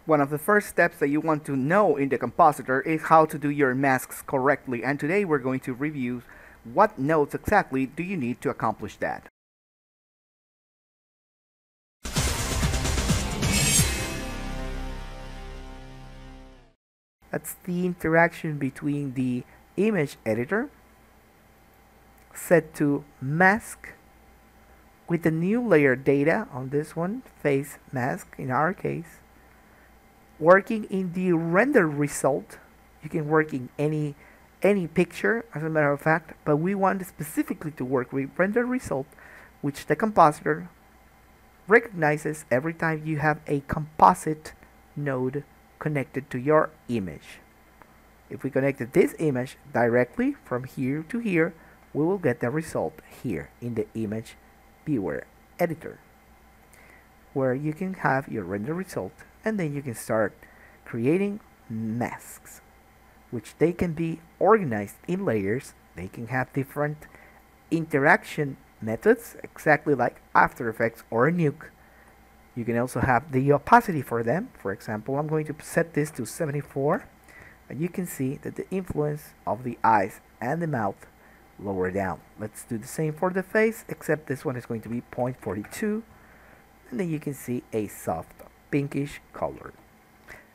One of the first steps that you want to know in the Compositor is how to do your masks correctly, and today we're going to review what nodes exactly do you need to accomplish that. That's the interaction between the image editor set to mask with the new layer data on this one, face mask in our case, working in the render result. You can work in any picture as a matter of fact, but we want specifically to work with render result, which the Compositor recognizes every time you have a composite node connected to your image. If we connected this image directly from here to here, we will get the result here in the image viewer editor, where you can have your render result, and then you can start creating masks, which they can be organized in layers. They can have different interaction methods, exactly like After Effects or Nuke. You can also have the opacity for them. For example, I'm going to set this to 74, and you can see that the influence of the eyes and the mouth lower down. Let's do the same for the face, except this one is going to be 0.42, and then you can see a soft pinkish color.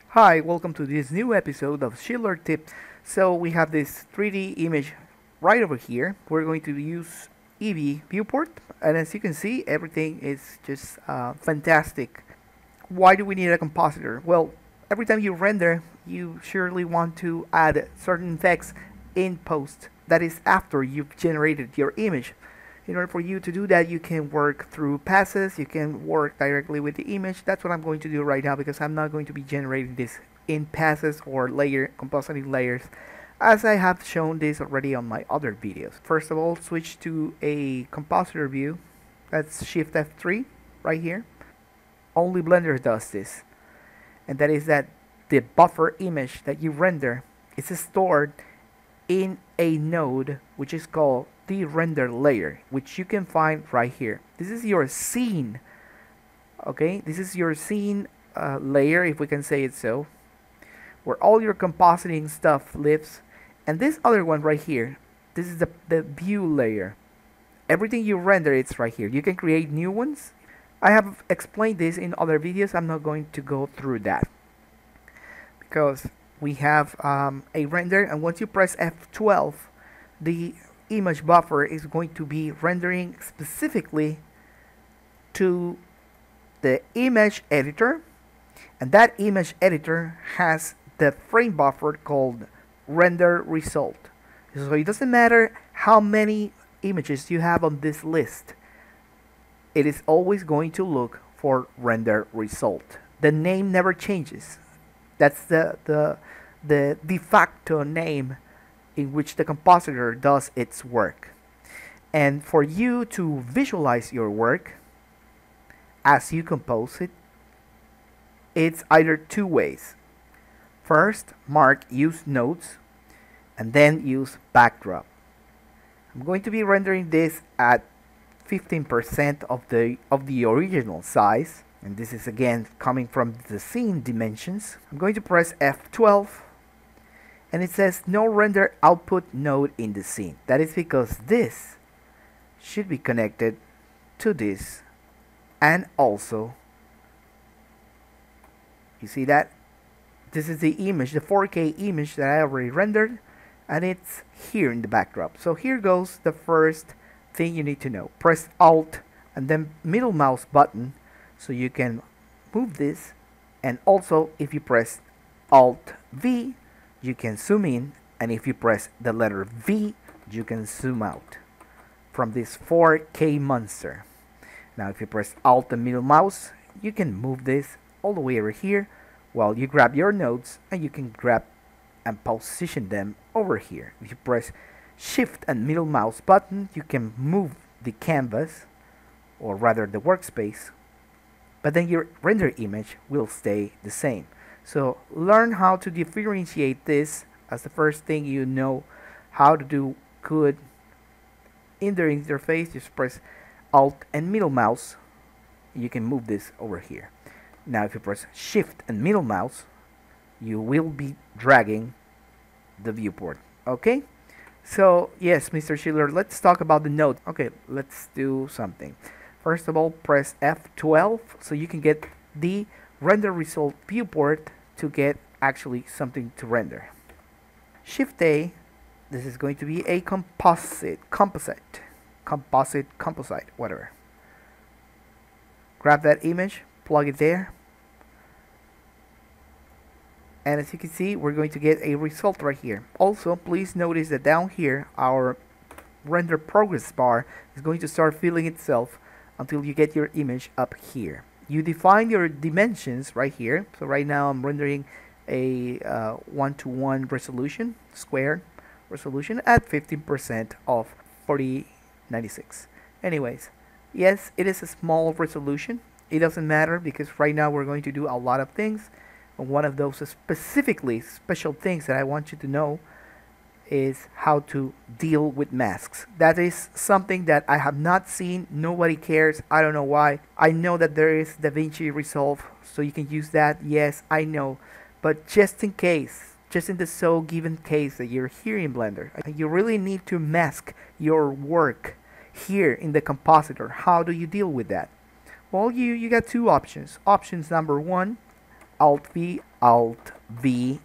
Hi, welcome to this new episode of Schiller Tips. So we have this 3D image right over here. We're going to use Eevee viewport, and as you can see, everything is just fantastic. Why do we need a Compositor? Well, every time you render, you surely want to add certain effects in post. That is after you've generated your image. In order for you to do that, you can work through passes, you can work directly with the image. That's what I'm going to do right now, because I'm not going to be generating this in passes or compositing layers, as I have shown this already on my other videos. First of all, switch to a Compositor view. That's Shift F3 right here. Only Blender does this, and that is that the buffer image that you render is stored in a node which is called the render layer, which you can find right here. This is your scene. Okay, this is your scene layer, if we can say it so, where all your compositing stuff lives. And this other one right here, this is the view layer. Everything you render, it's right here. You can create new ones. I have explained this in other videos. I'm not going to go through that, because we have a render, and once you press F12, the image buffer is going to be rendering specifically to the image editor, and that image editor has the frame buffer called render result. So it doesn't matter how many images you have on this list, it is always going to look for render result. The name never changes. That's the de facto name in which the Compositor does its work. And for you to visualize your work as you compose it, it's either two ways. First, mark use nodes, and then use backdrop. I'm going to be rendering this at 15% of the original size, and this is again coming from the scene dimensions. I'm going to press F12, and it says no render output node in the scene. That is because this should be connected to this, and also, you see that? This is the image, the 4K image that I already rendered, and it's here in the backdrop. So here goes the first thing you need to know. Press Alt and then middle mouse button so you can move this, and also if you press Alt V, you can zoom in, and if you press the letter V, you can zoom out from this 4K monster. Now if you press Alt and middle mouse, you can move this all the way over here while you grab your nodes, and you can grab and position them over here. If you press Shift and middle mouse button, you can move the canvas, or rather the workspace, but then your render image will stay the same. So learn how to differentiate this as the first thing you know how to do good in the interface. Just press Alt and middle mouse. You can move this over here. Now if you press shift and middle mouse, you will be dragging the viewport. Okay, so yes, Mr. Schiller, let's talk about the node. Okay, let's do something. First of all, press F12 so you can get the render result viewport to get actually something to render. Shift A, this is going to be a composite, whatever. Grab that image, plug it there, and as you can see, we're going to get a result right here. Also, please notice that down here, our render progress bar is going to start filling itself until you get your image up here. You define your dimensions right here. So right now I'm rendering a 1:1 resolution, square resolution at 15% of 4096. Anyways, yes, it is a small resolution. It doesn't matter because right now we're going to do a lot of things. And one of those specifically special things that I want you to know is how to deal with masks. That is something that I have not seen. Nobody cares. I don't know why. I know that there is DaVinci Resolve, so you can use that. Yes, I know. But just in case, just in the so given case that you're here in Blender, you really need to mask your work here in the Compositor. How do you deal with that? Well, you got two options. Options number one, Alt V,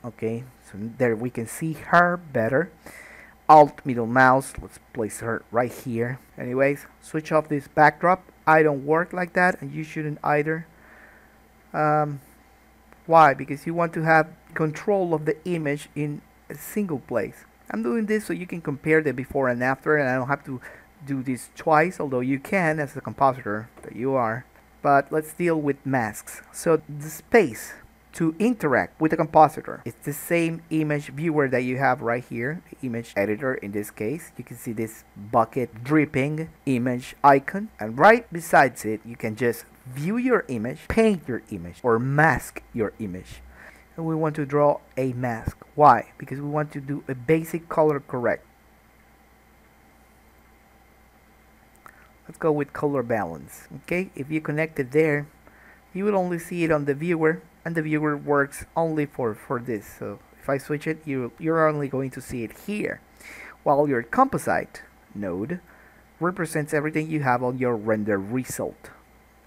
okay, so there we can see her better. Alt middle mouse, let's place her right here. Anyways, switch off this backdrop. I don't work like that, and you shouldn't either. Why? Because you want to have control of the image in a single place. I'm doing this so you can compare the before and after, and I don't have to do this twice, although you can as a compositor that you are. But let's deal with masks. So the space to interact with the compositor, it's the same image viewer that you have right here, the image editor in this case. You can see this bucket dripping image icon, and right besides it you can just view your image, paint your image, or mask your image. And we want to draw a mask. Why? Because we want to do a basic color correct. Let's go with color balance. Okay, if you connect it there, you will only see it on the viewer, and the viewer works only for this. So if I switch it, you're only going to see it here, while your composite node represents everything you have on your render result.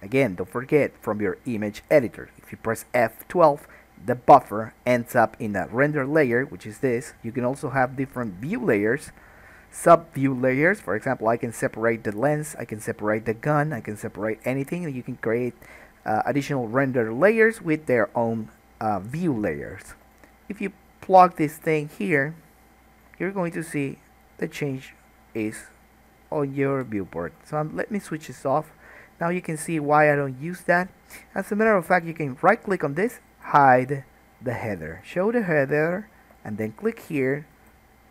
Again, don't forget, from your image editor, if you press F12, the buffer ends up in that render layer, which is this. You can also have different view layers, sub-view layers. For example, I can separate the lens, I can separate the gun, I can separate anything, and you can create additional render layers with their own view layers. If you plug this thing here, you're going to see the change is on your viewport. So let me switch this off. Now you can see why I don't use that. As a matter of fact, you can right click on this, hide the header, show the header, and then click here,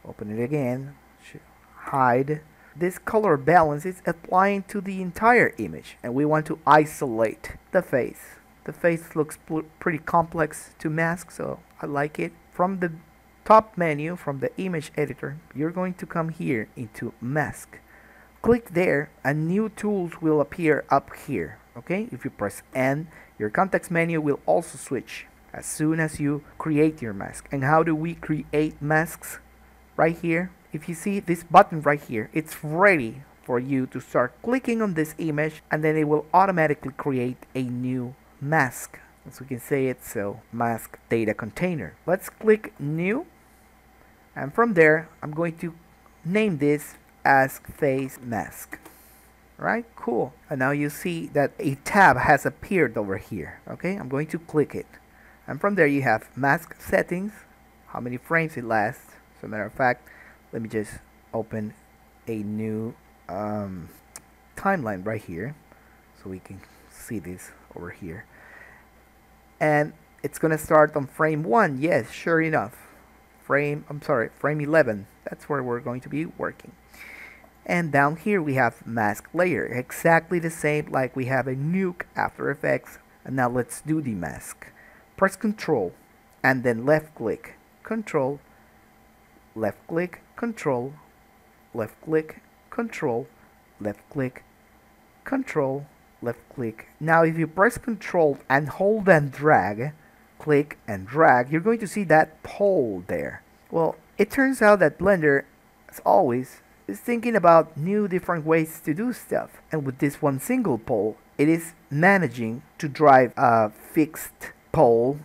open it again, hide. This color balance is applying to the entire image, and we want to isolate the face. The face looks pretty complex to mask, so I like it. From the top menu, from the image editor, you're going to come here into mask. Click there, and new tools will appear up here. Okay, if you press N, your context menu will also switch as soon as you create your mask. And how do we create masks? Right here, if you see this button right here, it's ready for you to start clicking on this image, and then it will automatically create a new mask. As we can say it, so mask data container. Let's click new, and from there I'm going to name this as face mask. Right, cool. And now you see that a tab has appeared over here. Okay, I'm going to click it, and from there you have mask settings, how many frames it lasts. As a matter of fact, let me just open a new timeline right here so we can see this over here. And it's gonna start on frame 1. Yes, sure enough. Frame 11. That's where we're going to be working. And down here we have mask layer, exactly the same like we have a Nuke After Effects. And now let's do the mask. Press Control and then left click, Control, left click, Control, left click, Control, left click, Control, left click. Now if you press Control and hold and drag, click and drag, you're going to see that pole there. Well, it turns out that Blender, as always, is thinking about new different ways to do stuff. And with this one single pole, it is managing to drive a fixed pole,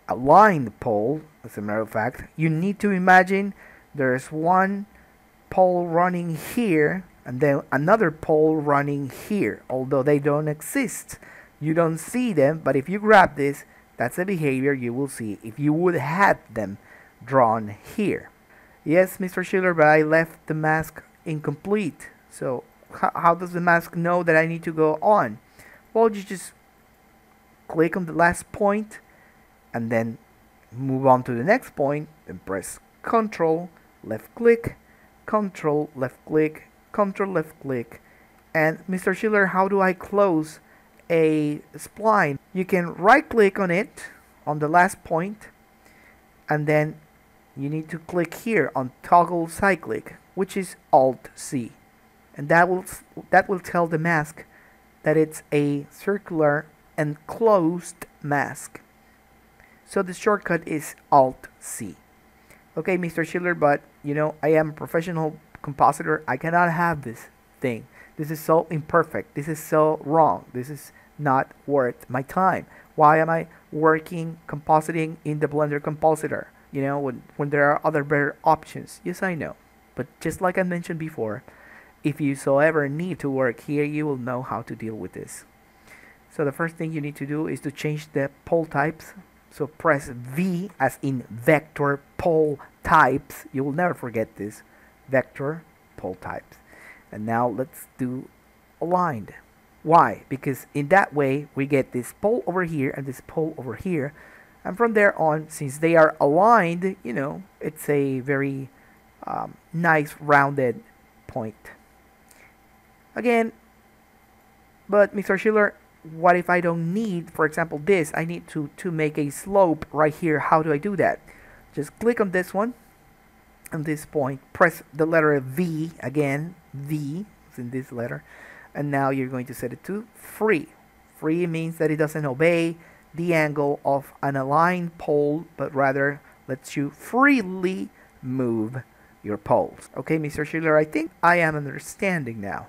a lined pole. As a matter of fact, you need to imagine there's one pole running here and then another pole running here, although they don't exist. You don't see them, but if you grab this, that's the behavior you will see if you would have them drawn here. Yes, Mr. Schiller, but I left the mask incomplete. So how does the mask know that I need to go on? Well, you just click on the last point and then move on to the next point and press Control, left click, Control, left click, Control, left click. And Mr. Schiller, how do I close a spline? You can right click on it on the last point, and then you need to click here on toggle cyclic, which is Alt C, and that will tell the mask that it's a circular and closed mask. So the shortcut is Alt C. Okay, Mr. Schiller, but you know, I am a professional compositor. I cannot have this thing. This is so imperfect. This is so wrong. This is not worth my time. Why am I working compositing in the Blender Compositor? You know, when there are other better options. Yes, I know. But just like I mentioned before, if you so ever need to work here, you will know how to deal with this. So the first thing you need to do is to change the pole types. So press V as in vector pole types. You will never forget this. Vector pole types. And now let's do aligned. Why? Because in that way we get this pole over here and this pole over here. And from there on, since they are aligned, you know, it's a very nice rounded point. Again, but Mr. Schiller, what if I don't need, for example, this? I need to make a slope right here. How do I do that? Just click on this one, on this point, press the letter V again. V is in this letter. And now you're going to set it to free. Free means that it doesn't obey the angle of an aligned pole, but rather lets you freely move your poles. Okay, Mr. Schiller, I think I am understanding now.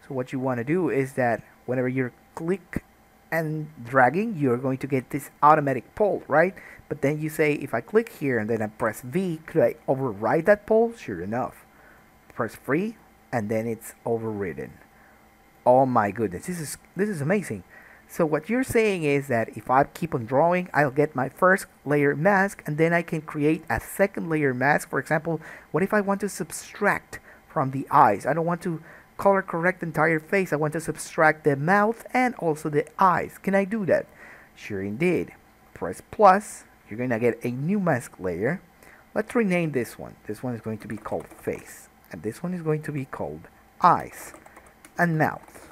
So what you want to do is that whenever you're click and dragging, you're going to get this automatic pole, right? But then you say, if I click here and then I press V, could I override that pole? Sure enough. Press free and then it's overridden. Oh my goodness, this is amazing. So what you're saying is that if I keep on drawing, I'll get my first layer mask, and then I can create a second layer mask. For example, what if I want to subtract from the eyes? I don't want to color correct the entire face. I want to subtract the mouth and also the eyes. Can I do that? Sure indeed. Press plus. You're going to get a new mask layer. Let's rename this one. This one is going to be called face, and this one is going to be called eyes and mouth.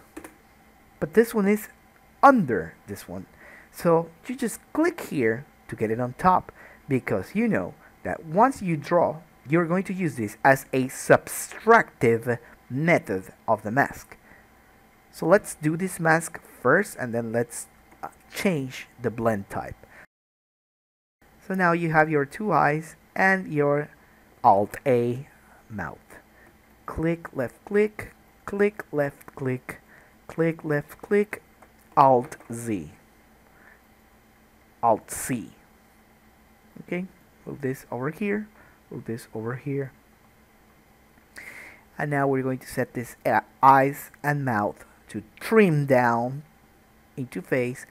But this one is under this one, so you just click here to get it on top, because you know that once you draw, you're going to use this as a subtractive method of the mask. So let's do this mask first, and then let's change the blend type. So now you have your two eyes and your Alt A mouth. Click left click, click left click, click left click, Alt Z, Alt C. Okay, move this over here, move this over here. And now we're going to set this eyes and mouth to trim down into face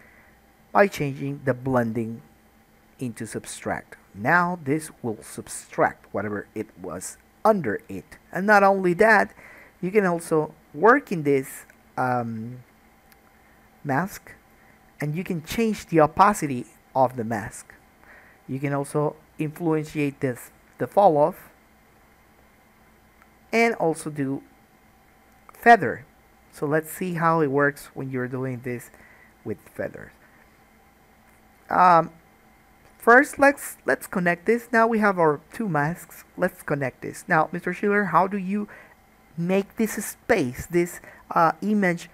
by changing the blending into subtract. Now this will subtract whatever it was under it. And not only that, you can also work in this mask, and you can change the opacity of the mask. You can also influentiate the fall off, and also do feather. So let's see how it works when you're doing this with feathers. First, let's connect this. Now we have our two masks. Let's connect this. Now, Mr. Schiller, how do you make this space, this image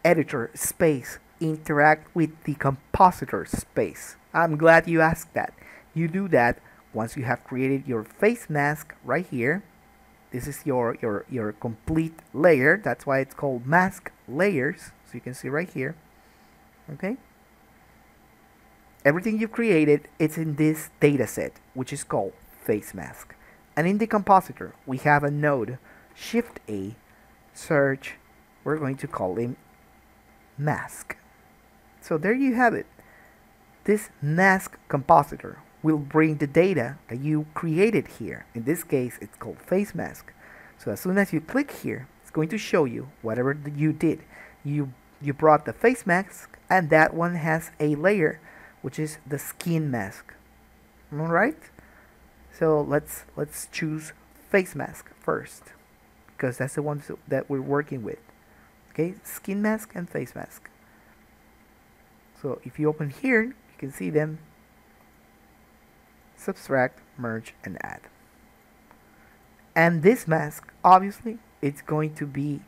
editor space interact with the compositor space? I'm glad you asked that. You do that once you have created your face mask right here. This is your complete layer. That's why it's called mask layers. So you can see right here. Okay. Everything you've created, it's in this data set, which is called face mask. And in the compositor, we have a node, Shift A, search, we're going to call him mask. So there you have it. This mask compositor will bring the data that you created here. In this case, it's called face mask. So as soon as you click here, it's going to show you whatever you did. You brought the face mask, and that one has a layer, which is the skin mask. All right. So let's choose face mask first, because that's the one that we're working with. Okay, skin mask and face mask. So if you open here, you can see them. Subtract, merge, and add. And this mask, obviously, it's going to be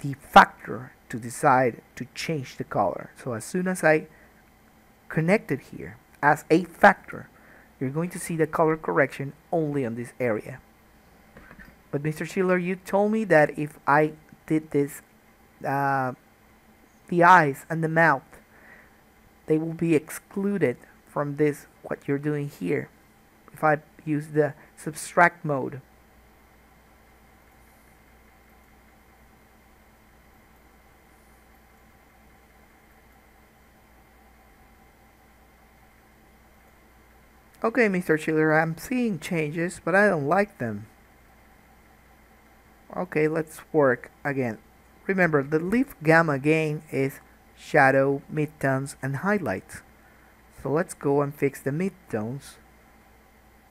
the factor to decide to change the color. So as soon as I connect it here as a factor, you're going to see the color correction only on this area. But Mr. Schiller, you told me that if I did this, the eyes and the mouth, they will be excluded from this, what you're doing here, if I use the subtract mode. Okay, Mr. Schiller, I'm seeing changes, but I don't like them. Okay, let's work again. Remember, the leaf gamma gain is shadow, midtones, and highlights. So let's go and fix the midtones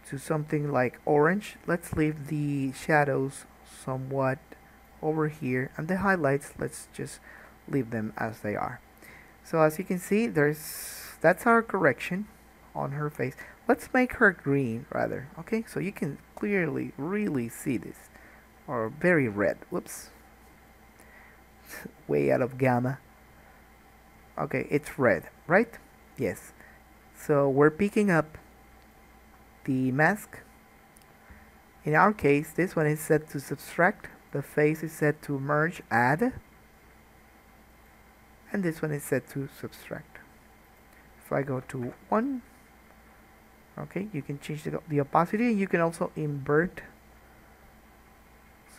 to something like orange. Let's leave the shadows somewhat over here, and the highlights, let's just leave them as they are. So as you can see, that's our correction on her face. Let's make her green rather. Okay, so you can clearly really see this, or very red. Whoops. Way out of gamma. Okay, it's red, right? Yes. So we're picking up the mask. In our case, this one is set to subtract, the face is set to merge, add, and this one is set to subtract. If I go to 1, okay, you can change the opacity, and you can also invert.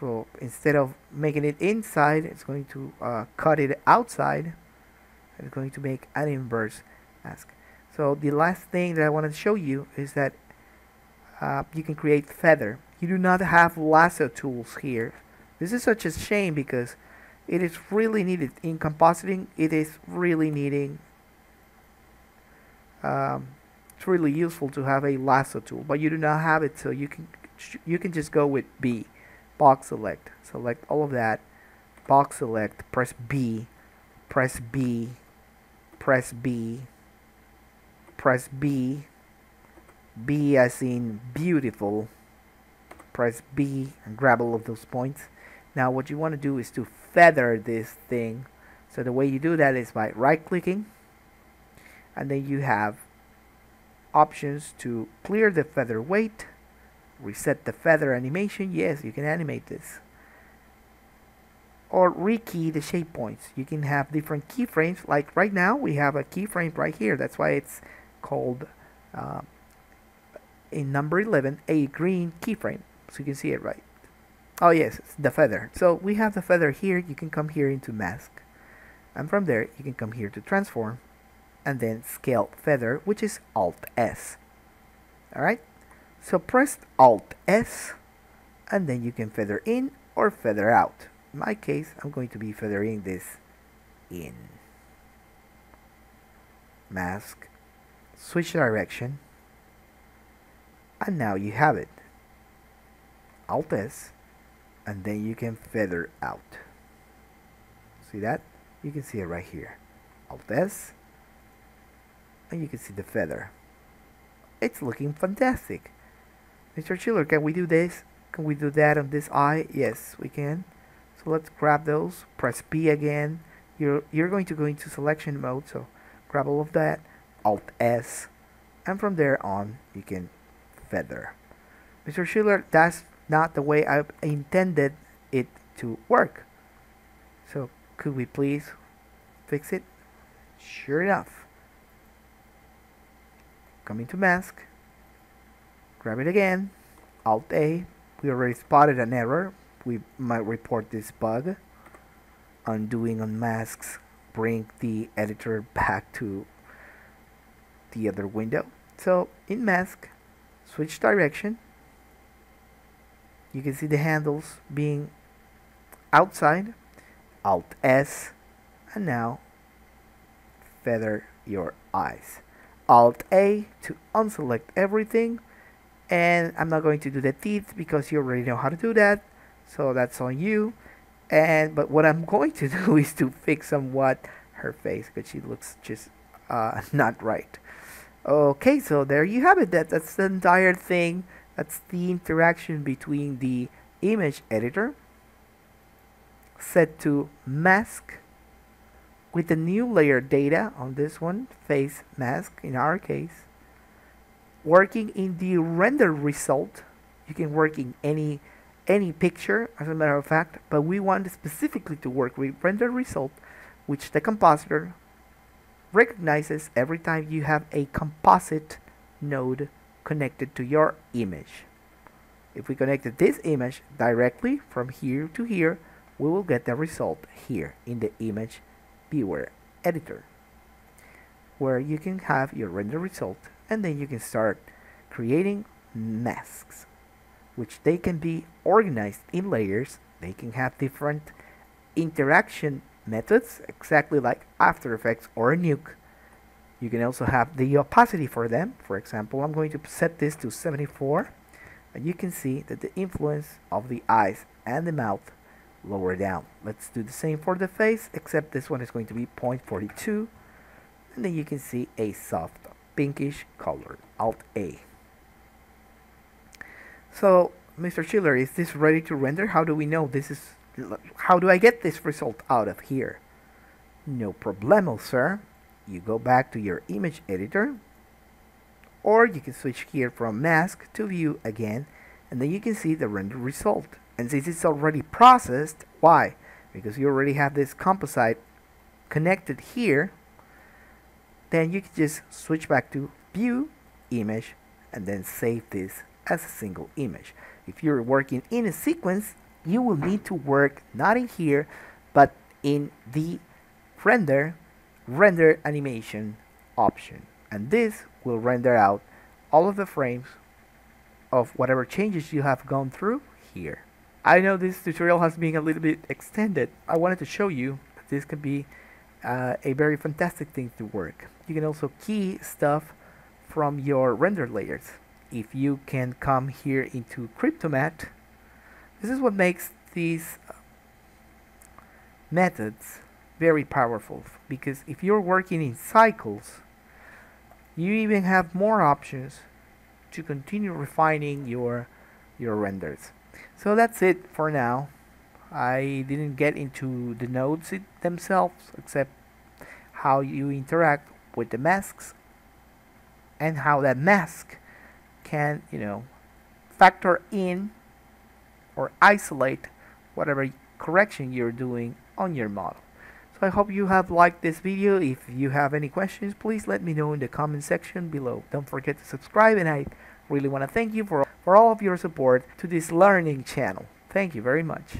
So instead of making it inside, it's going to cut it outside. It's going to make an inverse mask. So the last thing that I want to show you is that you can create feather. You do not have lasso tools here. This is such a shame because it is really needed in compositing. It is really needing. It's really useful to have a lasso tool, but you do not have it, so you can just go with B, box select. Select all of that, box select, press B, press B, press B, press B, B as in beautiful, press B and grab all of those points. Now what you want to do is to feather this thing. So the way you do that is by right clicking, and then you have options to clear the feather weight, reset the feather animation. Yes, you can animate this, or rekey the shape points. You can have different keyframes. Like right now we have a keyframe right here. That's why it's called in number 11 a green keyframe, so you can see it right. Oh yes, it's the feather. So we have the feather here. You can come here into mask, and from there you can come here to transform, and then scale feather, which is Alt S. Alright, so press Alt S, and then you can feather in or feather out. In my case, I'm going to be feathering this in. Mask, switch direction, and now you have it. Alt S, and then you can feather out. See that? You can see it right here. Alt S, and you can see the feather. It's looking fantastic. Mr. Schiller, can we do this? Can we do that on this eye? Yes, we can. So let's grab those, press B again, you're going to go into selection mode, so grab all of that, Alt S, and from there on you can feather. Mr. Schiller, that's not the way I intended it to work. So could we please fix it? Sure enough. Come into mask, grab it again, Alt A. We already spotted an error. We might report this bug. Undoing on masks, bring the editor back to the other window. So in mask, switch direction. You can see the handles being outside. Alt S, and now feather your eyes. Alt A to unselect everything, and I'm not going to do the teeth because you already know how to do that, so that's on you. But what I'm going to do is to fix somewhat her face, because she looks just not right. Okay, so there you have it. That's the entire thing. That's the interaction between the image editor, set to mask, with the new layer data on this one, face mask in our case, working in the render result. You can work in any picture, as a matter of fact, but we want specifically to work with render result, which the compositor recognizes every time you have a composite node connected to your image. If we connected this image directly from here to here, we will get the result here in the image viewer editor, where you can have your render result, and then you can start creating masks, which they can be organized in layers. They can have different interaction methods, exactly like After Effects or Nuke. You can also have the opacity for them. For example, I'm going to set this to 74, and you can see that the influence of the eyes and the mouth lower down. Let's do the same for the face, except this one is going to be 0.42, and then you can see a soft pinkish color. Alt A. So, Mr. Schiller, is this ready to render? How do we know this is? How do I get this result out of here? No problemo, sir. You go back to your image editor, or you can switch here from mask to view again, and then you can see the render result. And since it's already processed, why? Because you already have this composite connected here, then you can just switch back to view, image, and then save this as a single image. If you're working in a sequence, you will need to work not in here, but in the render animation option. And this will render out all of the frames of whatever changes you have gone through here. I know this tutorial has been a little bit extended. I wanted to show you that this can be a very fantastic thing to work. You can also key stuff from your render layers. If you can come here into Cryptomat, this is what makes these methods very powerful, because if you're working in cycles, you even have more options to continue refining your renders. So that's it for now. I didn't get into the nodes themselves, except how you interact with the masks and how that mask can, factor in or isolate whatever correction you're doing on your model. So I hope you have liked this video. If you have any questions, please let me know in the comment section below. Don't forget to subscribe, and I really want to thank you for all of your support to this learning channel. Thank you very much.